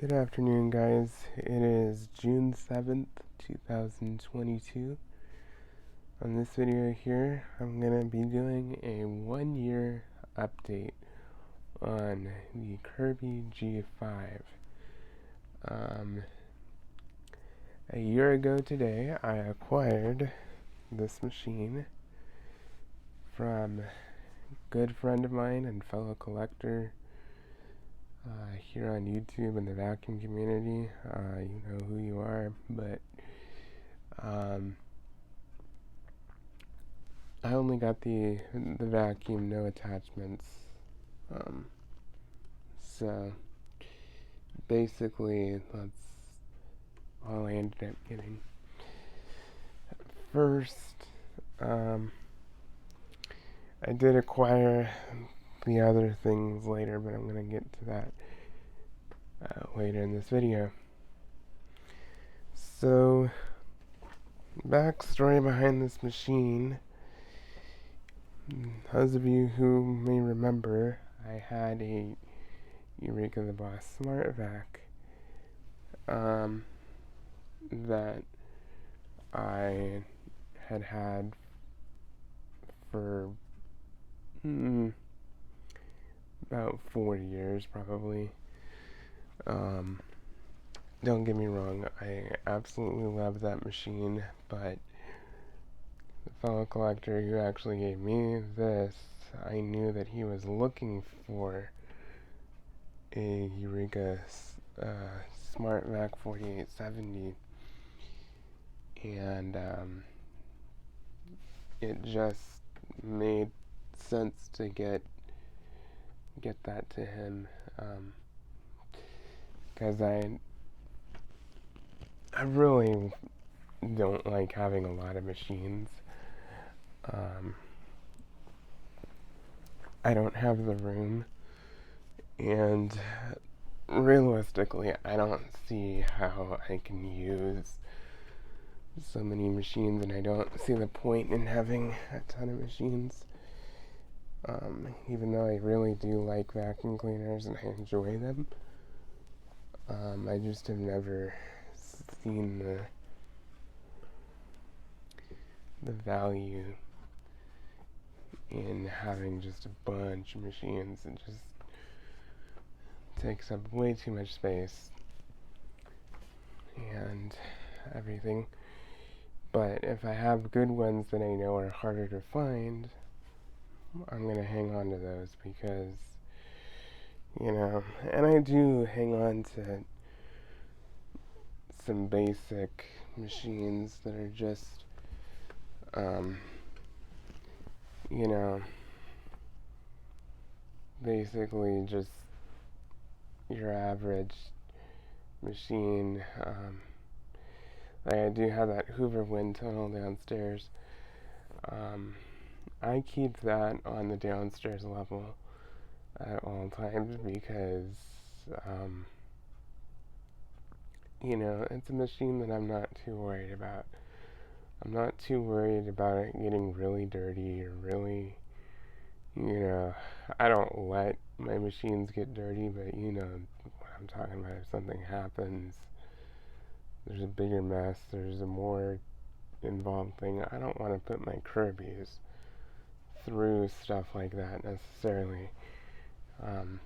Good afternoon, guys. It is June 7th, 2022. On this video here, I'm going to be doing a 1-year update on the Kirby G5. A year ago today, I acquired this machine from a good friend of mine and fellow collector here on YouTube in the vacuum community. You know who you are, but I only got the vacuum, no attachments. So basically that's all I ended up getting. First, I did acquire the other things later, but I'm going to get to that later in this video. So, backstory behind this machine. Those of you who may remember, I had a Eureka the Boss Smart Vac that I had for about 4 years probably. Don't get me wrong, I absolutely love that machine, but the fellow collector who actually gave me this, I knew that he was looking for a Eureka Smart Vac 4870, and it just made sense to get that to him, because I really don't like having a lot of machines. I don't have the room, and realistically, I don't see how I can use so many machines, and I don't see the point in having a ton of machines. Even though I really do like vacuum cleaners and I enjoy them, I just have never seen the value in having just a bunch of machines. It just takes up way too much space and everything. But if I have good ones that I know are harder to find, I'm gonna hang on to those, because, you know, and I do hang on to some basic machines that are just, you know, basically just your average machine. Like I do have that Hoover wind tunnel downstairs. I keep that on the downstairs level at all times because, you know, it's a machine that I'm not too worried about. I'm not too worried about it getting really dirty or really, you know, I don't let my machines get dirty, but you know what I'm talking about. If something happens, there's a bigger mess, there's a more involved thing. I don't want to put my Kirby's through stuff like that necessarily. I'm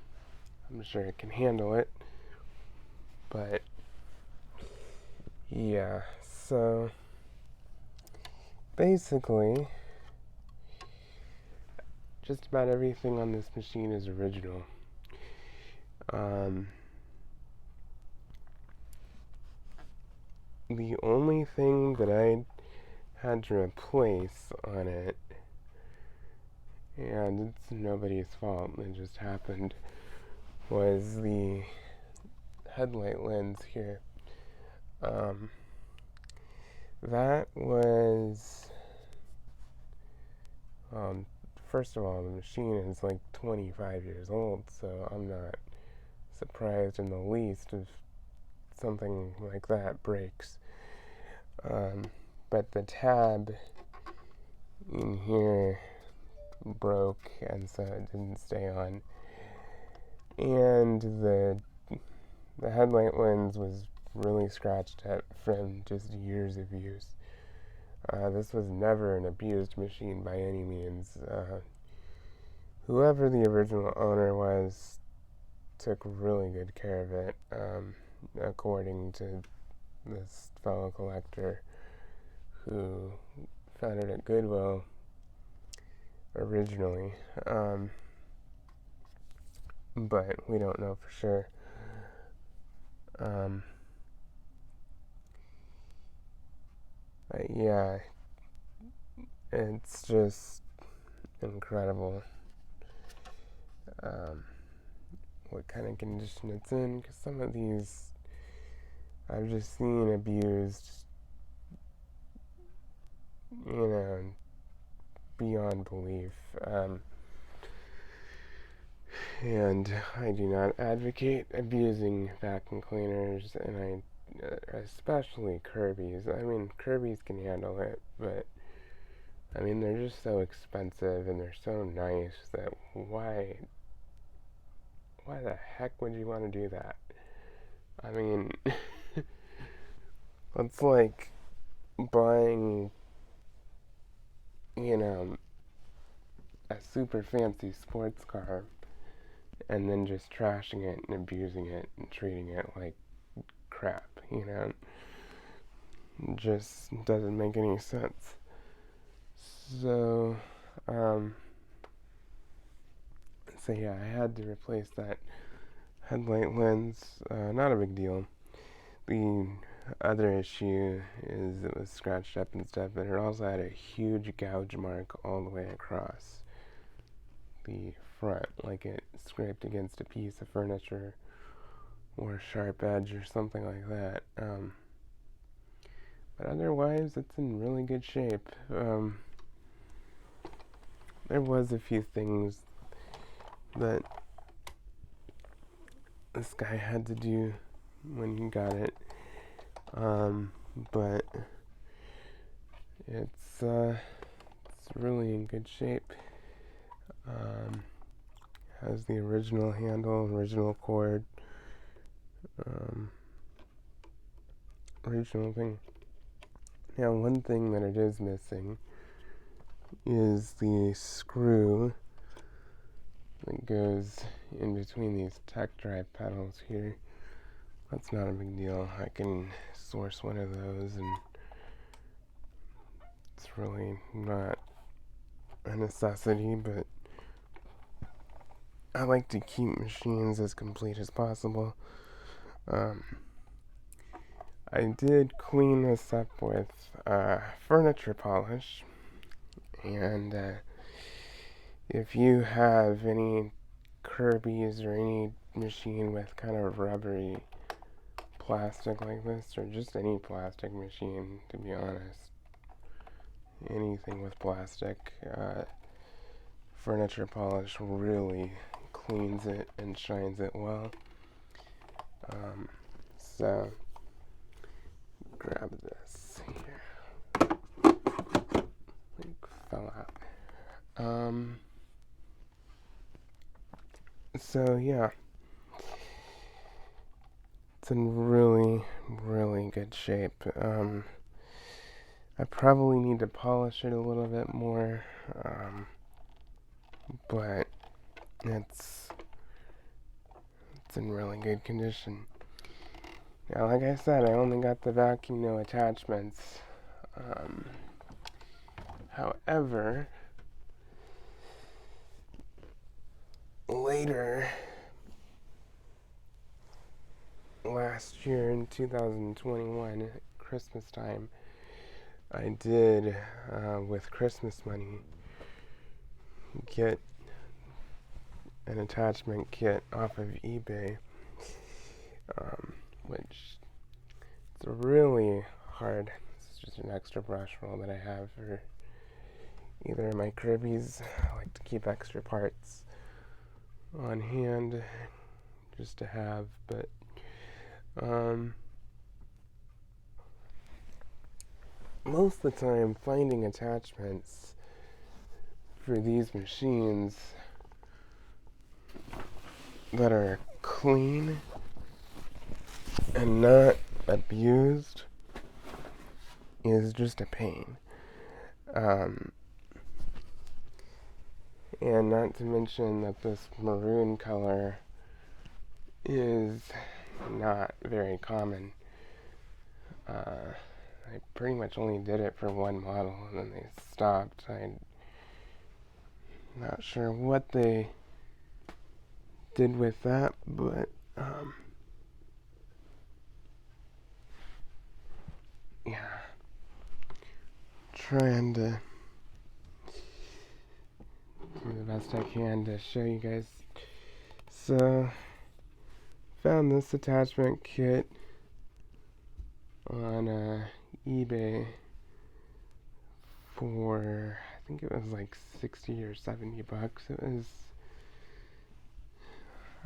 sure it can handle it, but yeah, so basically just about everything on this machine is original. The only thing that I had to replace on it, and it's nobody's fault, it just happened, was the headlight lens here. That was, first of all, the machine is like 25 years old, so I'm not surprised in the least if something like that breaks. But the tab in here broke, and so it didn't stay on. And the the headlight lens was really scratched at from just years of use. This was never an abused machine by any means. Whoever the original owner was took really good care of it, according to this fellow collector who found it at Goodwill originally. But we don't know for sure. But yeah, it's just incredible what kind of condition it's in, because some of these I've just seen abused, beyond belief. And I do not advocate abusing vacuum cleaners, and especially Kirby's. I mean, Kirby's can handle it, but I mean, they're just so expensive and they're so nice that why the heck would you want to do that? I mean, it's like buying, a super fancy sports car and then just trashing it and abusing it and treating it like crap, Just doesn't make any sense. So yeah, I had to replace that headlight lens. Not a big deal. The other issue is it was scratched up and stuff, but it also had a huge gouge mark all the way across the front, like it scraped against a piece of furniture or a sharp edge or something like that. But otherwise, it's in really good shape. There was a few things that this guy had to do when he got it, but it's really in good shape. Has the original handle, original cord, original thing. Now, one thing that it is missing is the screw that goes in between these tech drive pedals here. That's not a big deal. I can source one of those, and it's really not a necessity, but I like to keep machines as complete as possible. I did clean this up with furniture polish, and if you have any Kirby's or any machine with kind of rubbery plastic like this, or just any plastic machine, to be honest, anything with plastic, furniture polish really cleans it and shines it well. So grab this here. Fell out. So yeah, it's in really, really good shape. I probably need to polish it a little bit more, but it's in really good condition. Now, like I said, I only got the vacuum, no attachments. However, later last year in 2021, Christmas time, I did, with Christmas money, get an attachment kit off of eBay, which it's really hard. It's just an extra brush roll that I have for either of my Kirby's. I like to keep extra parts on hand just to have, but most of the time finding attachments for these machines that are clean and not abused is just a pain. And not to mention that this maroon color is not very common. I pretty much only did it for one model and then they stopped. I'm not sure what they did with that, but yeah, trying to do the best I can to show you guys. So, found this attachment kit on eBay for, I think it was like 60 or 70 bucks. It was,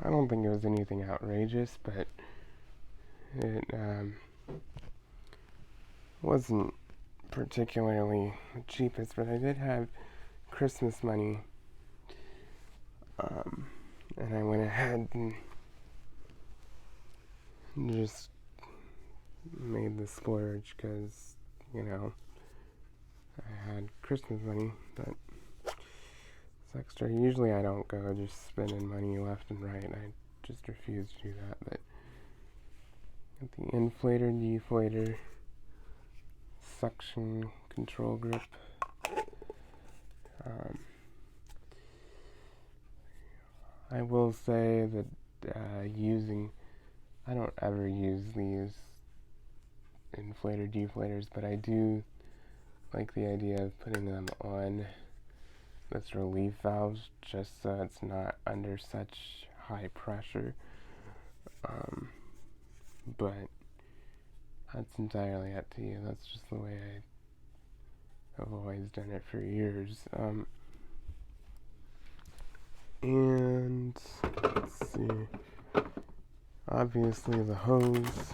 I don't think it was anything outrageous, but it wasn't particularly the cheapest, but I did have Christmas money, and I went ahead and just made the splurge because, you know, I had Christmas money, but it's extra. Usually I don't go just spending money left and right. I just refuse to do that, but got the Inflator, Deflator, suction control grip. I will say that I don't ever use these inflator deflators, but I do like the idea of putting them on this relief valve just so it's not under such high pressure. But that's entirely up to you. That's just the way I've always done it for years. And let's see. Obviously the hose.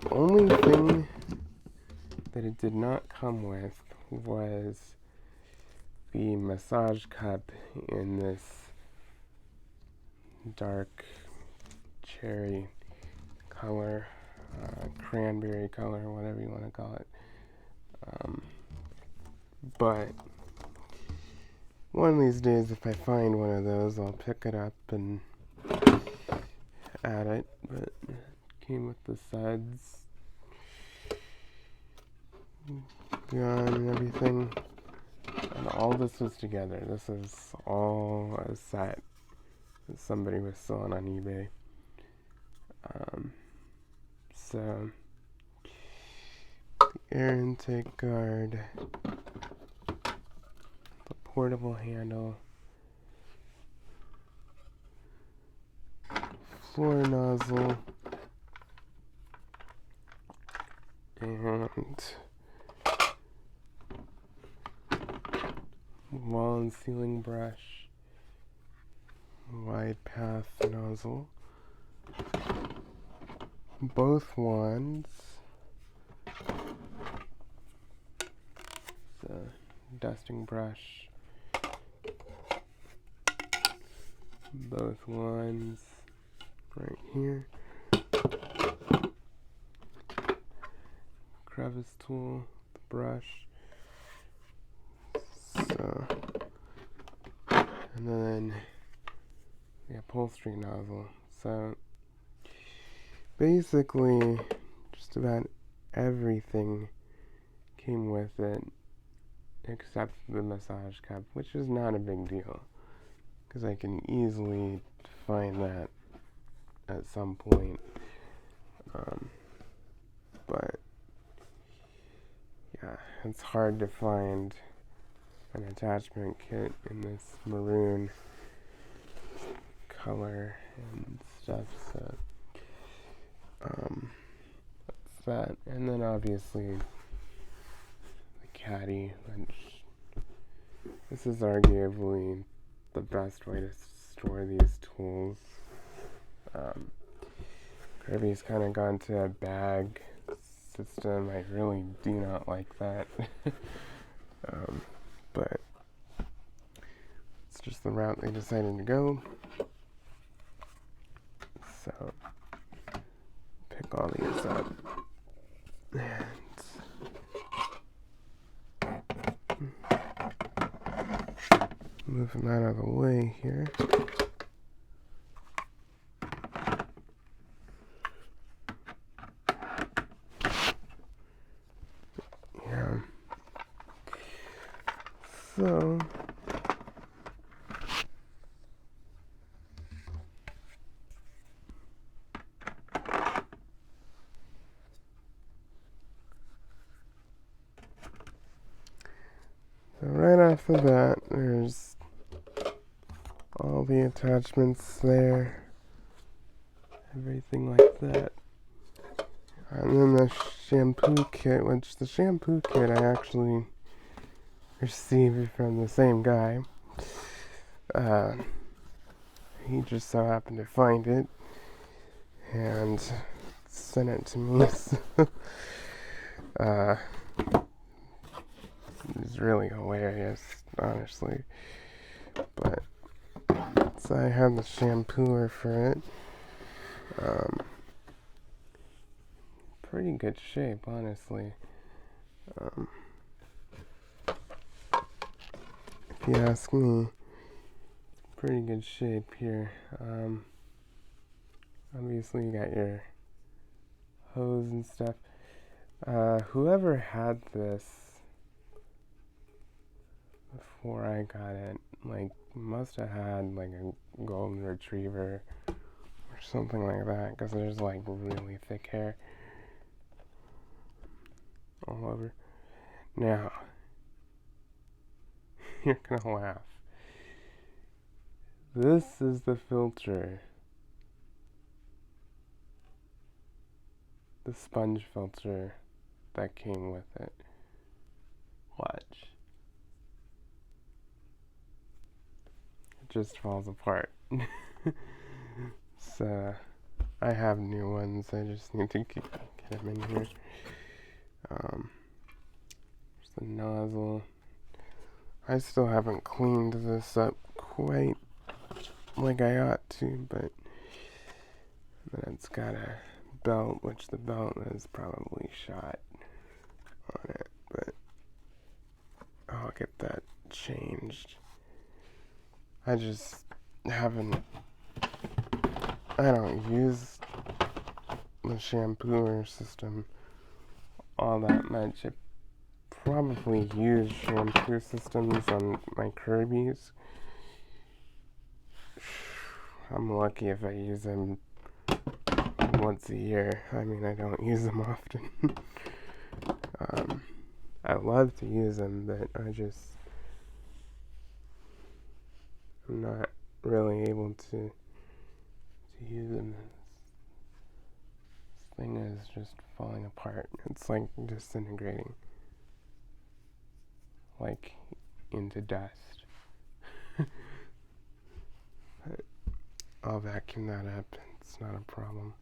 The only thing that it did not come with was the massage cup in this dark cherry color, cranberry color, whatever you want to call it. But one of these days, if I find one of those, I'll pick it up and add it. But it came with the suds, gun, and everything. And all this was together. This is all a set that somebody was selling on eBay. So, the air intake guard, the portable handle, floor nozzle, and wall and ceiling brush, wide path nozzle, both wands, the dusting brush, both wands right here, crevice tool, the brush, so, and then the upholstery nozzle. So basically just about everything came with it except the massage cup, which is not a big deal because I can easily find that at some point. But yeah, it's hard to find an attachment kit in this maroon color and stuff, so that's that. And then obviously the caddy, which this is arguably the best way to store these tools. Kirby's kind of gone to a bag system. I really do not like that. But it's just the route they decided to go. So pick all these up. And move them out of the way here. Yeah. So right off the bat, there's all the attachments there, everything like that. And then the shampoo kit, which the shampoo kit I actually received from the same guy. He just so happened to find it and sent it to me. It's really hilarious, honestly. But so I have the shampooer for it. Pretty good shape, honestly. If you ask me, pretty good shape here. Obviously you got your hose and stuff. Whoever had this before I got it, like, must have had like a golden retriever or something like that, because there's like really thick hair all over. Now, you're gonna laugh. This is the filter. The sponge filter that came with it. Watch. It just falls apart. So, I have new ones. I just need to get them in here. There's the nozzle. I still haven't cleaned this up quite like I ought to, but then it's got a belt, which the belt is probably shot on it, but I'll get that changed. I just haven't, I don't use the shampooer system all that much. I probably use shampoo systems on my Kirby's. I'm lucky if I use them once a year. I mean, I don't use them often. I love to use them, but I'm not really able to use them. This thing is just falling apart. It's like disintegrating, like into dust. But I'll vacuum that up. It's not a problem.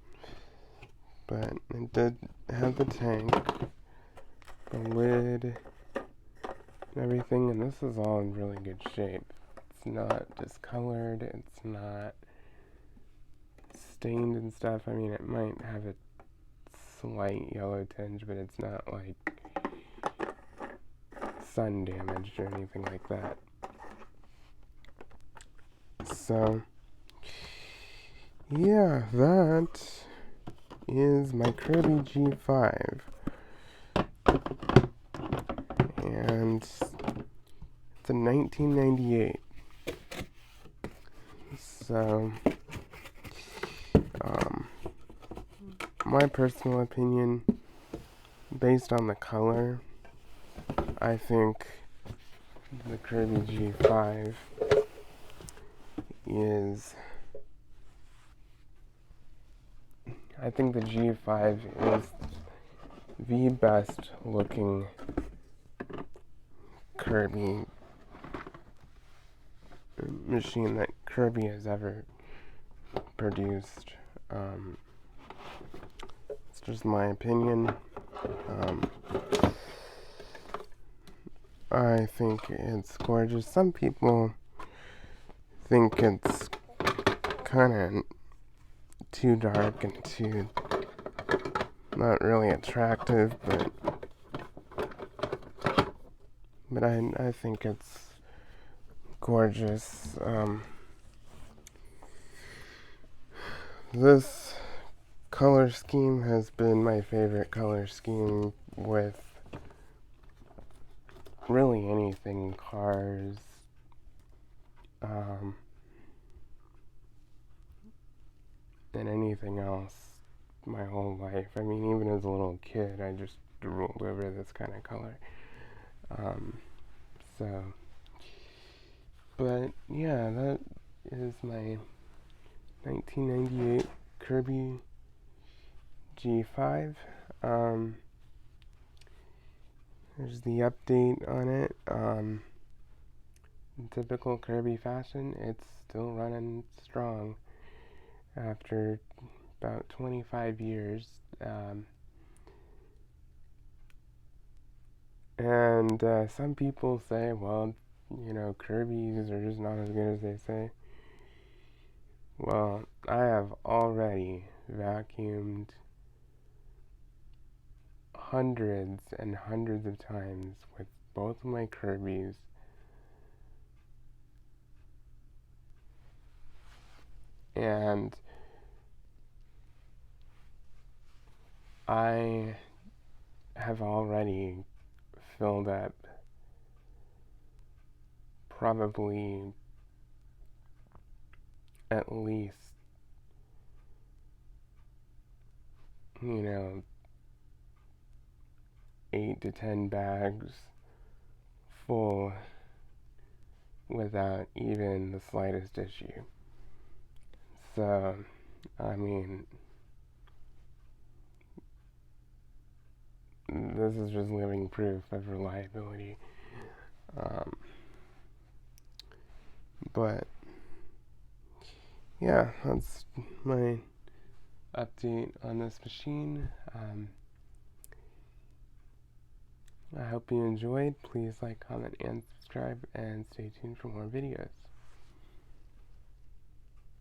But it did have the tank, the lid, and everything, and this is all in really good shape. It's not discolored, it's not stained and stuff. I mean, it might have a slight yellow tinge, but it's not like sun damaged or anything like that. So, yeah, that is my Kirby G5. And it's a 1998. So, my personal opinion, based on the color, I think the Kirby G5 is, I think the G5 is the best looking Kirby machine that Kirby has ever produced. It's just my opinion. I think it's gorgeous. Some people think it's kind of too dark and too not really attractive, but I think it's gorgeous. This color scheme has been my favorite color scheme with really anything, cars, and anything else my whole life. I mean, even as a little kid, I just ruled over this kind of color. But yeah, that is my 1998 Kirby G5. There's the update on it. In typical Kirby fashion, it's still running strong after about 25 years. And some people say, well, you know, Kirby's are just not as good as they say. Well, I have already vacuumed hundreds and hundreds of times with both of my Kirby's, and I have already filled up probably at least, 8 to 10 bags full without even the slightest issue. So, I mean, this is just living proof of reliability. But yeah, that's my update on this machine. I hope you enjoyed. Please like, comment, and subscribe, and stay tuned for more videos.